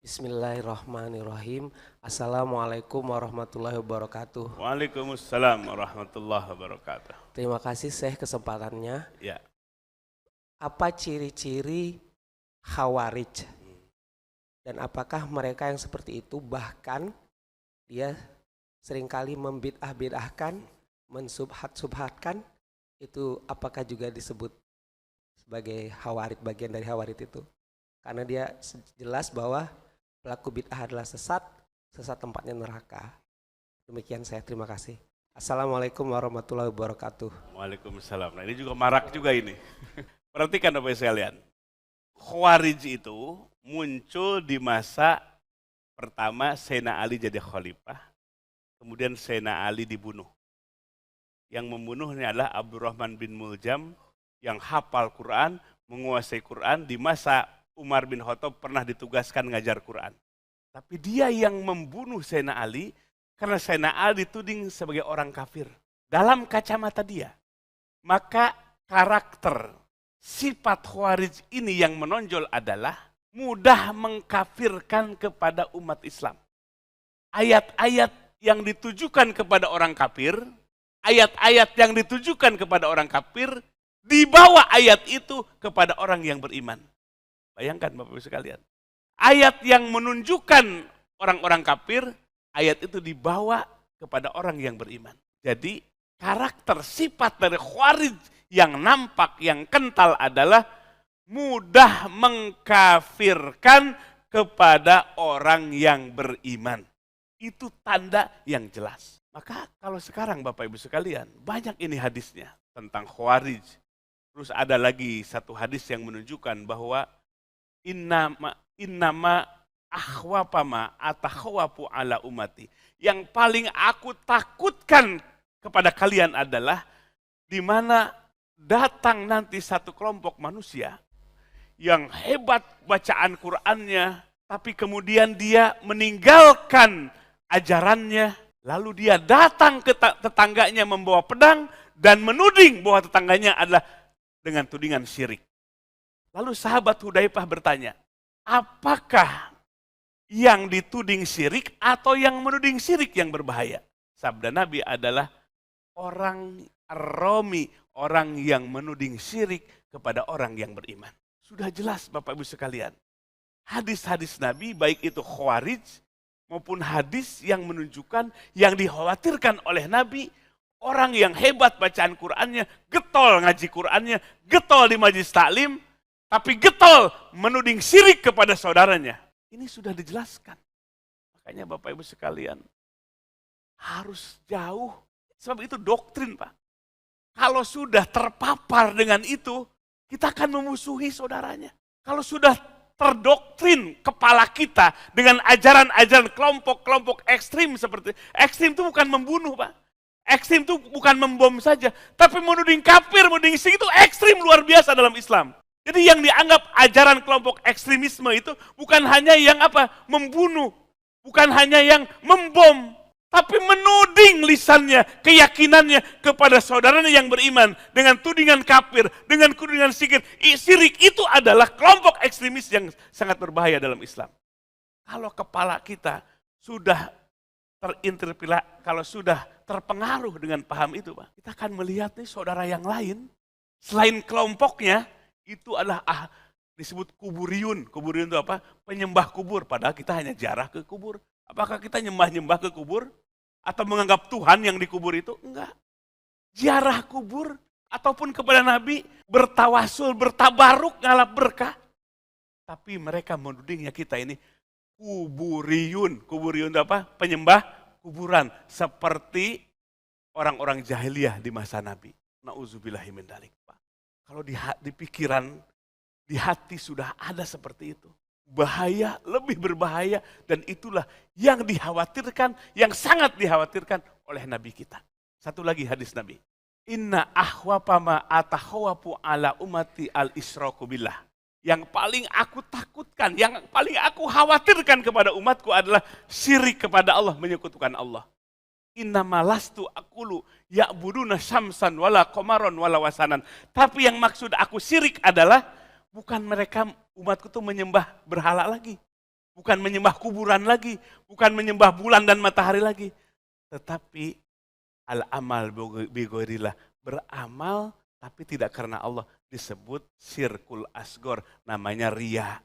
Bismillahirrahmanirrahim. Assalamualaikum warahmatullahi wabarakatuh. Waalaikumsalam warahmatullahi wabarakatuh. Terima kasih Syekh kesempatannya. Ya, Apa ciri-ciri Khawarij? Dan apakah mereka yang seperti itu bahkan dia seringkali membid'ah-bid'ahkan, mensubhat-subhatkan, itu apakah juga disebut sebagai Khawarij, bagian dari Khawarij itu? Karena dia jelas bahwa pelaku bid'ah adalah sesat, sesat tempatnya neraka. Demikian saya, terima kasih. Assalamualaikum warahmatullahi wabarakatuh. waalaikumsalam. Nah, ini juga marak juga ini. Perhatikan Bapak sekalian. Khawarij itu muncul di masa pertama Sayyidina Ali jadi khalifah. Kemudian Sayyidina Ali dibunuh. Yang membunuhnya adalah Abdurrahman bin Muljam yang hafal Quran, menguasai Quran di masa Umar bin Khattab pernah ditugaskan ngajar Quran. Tapi dia yang membunuh Sayyidina Ali karena Sayyidina Ali dituding sebagai orang kafir. Dalam kacamata dia, maka karakter sifat Khawarij ini yang menonjol adalah mudah mengkafirkan kepada umat Islam. Ayat-ayat yang ditujukan kepada orang kafir, ayat-ayat yang ditujukan kepada orang kafir, dibawa ayat itu kepada orang yang beriman. Bayangkan Bapak-Ibu sekalian. Ayat yang menunjukkan orang-orang kafir, ayat itu dibawa kepada orang yang beriman. Jadi karakter sifat dari Khawarij yang nampak, yang kental adalah mudah mengkafirkan kepada orang yang beriman. Itu tanda yang jelas. Maka kalau sekarang Bapak-Ibu sekalian, banyak ini hadisnya tentang Khawarij. Terus ada lagi satu hadis yang menunjukkan bahwa innama akhwapama atakhwapu ala umati. Yang paling aku takutkan kepada kalian adalah di mana datang nanti satu kelompok manusia yang hebat bacaan Qur'annya, tapi kemudian dia meninggalkan ajarannya, lalu dia datang ke tetangganya membawa pedang dan menuding bahwa tetangganya adalah dengan tudingan syirik. Lalu sahabat Hudzaifah bertanya, apakah yang dituding syirik atau yang menuding syirik yang berbahaya? Sabda Nabi adalah orang Romi, orang yang menuding syirik kepada orang yang beriman. Sudah jelas Bapak Ibu sekalian. Hadis-hadis Nabi baik itu Khawarij maupun hadis yang menunjukkan yang dikhawatirkan oleh Nabi, orang yang hebat bacaan Qur'annya, getol ngaji Qur'annya, getol di majlis taklim, tapi getol menuding syirik kepada saudaranya. Ini sudah dijelaskan. Makanya Bapak Ibu sekalian harus jauh. Sebab itu doktrin Pak. Kalau sudah terpapar dengan itu, kita akan memusuhi saudaranya. Kalau sudah terdoktrin kepala kita dengan ajaran-ajaran kelompok-kelompok ekstrim seperti ekstrim itu bukan membunuh Pak. Ekstrim itu bukan membom saja, tapi menuding kafir, menuding syirik itu ekstrim luar biasa dalam Islam. Jadi yang dianggap ajaran kelompok ekstremisme itu bukan hanya yang membunuh, bukan hanya yang membom, tapi menuding lisannya, keyakinannya kepada saudaranya yang beriman dengan tudingan kafir, dengan tudingan syirik. Syirik itu adalah kelompok ekstremis yang sangat berbahaya dalam Islam. Kalau kepala kita sudah terinterpelasi, kalau sudah terpengaruh dengan paham itu, Pak, kita akan melihat nih saudara yang lain selain kelompoknya itu adalah disebut kuburiyun. Kuburiyun itu apa? Penyembah kubur. Padahal kita hanya ziarah ke kubur. Apakah kita nyembah-nyembah ke kubur? Atau menganggap Tuhan yang di kubur itu? Enggak. Ziarah kubur ataupun kepada Nabi, bertawasul, bertabaruk, ngalap berkah. Tapi mereka menudingnya kita ini kuburiyun. Kuburiyun itu apa? Penyembah kuburan. Seperti orang-orang jahiliyah di masa Nabi. Na'udzubillahi min dzalik. Kalau di pikiran, di hati sudah ada seperti itu. Bahaya, lebih berbahaya, dan itulah yang dikhawatirkan, yang sangat dikhawatirkan oleh Nabi kita. Satu lagi hadis Nabi. Inna ahwapama atakhwapu ala umati al-israku billah. Yang paling aku takutkan, yang paling aku khawatirkan kepada umatku adalah syirik kepada Allah, menyekutukan Allah. Innama lastu aqulu ya'buduna syamsan wala qamaron wala wasanan. Tapi yang maksud aku syirik adalah bukan mereka umatku tuh menyembah berhala lagi. bukan menyembah kuburan lagi, bukan menyembah bulan dan matahari lagi. Tetapi al-amal bighairillah, beramal tapi tidak karena Allah, disebut syirkul asgor, namanya riya.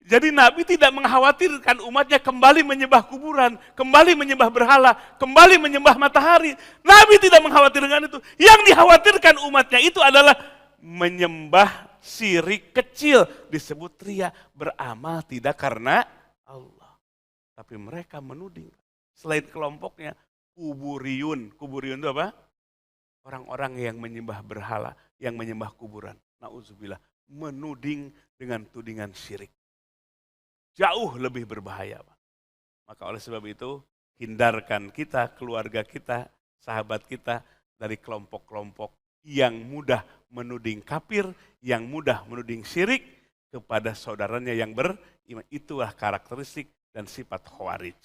Jadi Nabi tidak mengkhawatirkan umatnya kembali menyembah kuburan, kembali menyembah berhala, kembali menyembah matahari. Nabi tidak mengkhawatirkan itu. Yang dikhawatirkan umatnya itu adalah menyembah syirik kecil, disebut riya, beramal tidak karena Allah. Tapi mereka menuding. Selain kelompoknya, kuburiyun. Kuburiyun itu apa? Orang-orang yang menyembah berhala, yang menyembah kuburan. Na'udzubillah, menuding dengan tudingan syirik. Jauh lebih berbahaya, Pak. Maka oleh sebab itu, hindarkan kita, keluarga kita, sahabat kita dari kelompok-kelompok yang mudah menuding kafir, yang mudah menuding syirik kepada saudaranya yang beriman. Itulah karakteristik dan sifat Khawarij.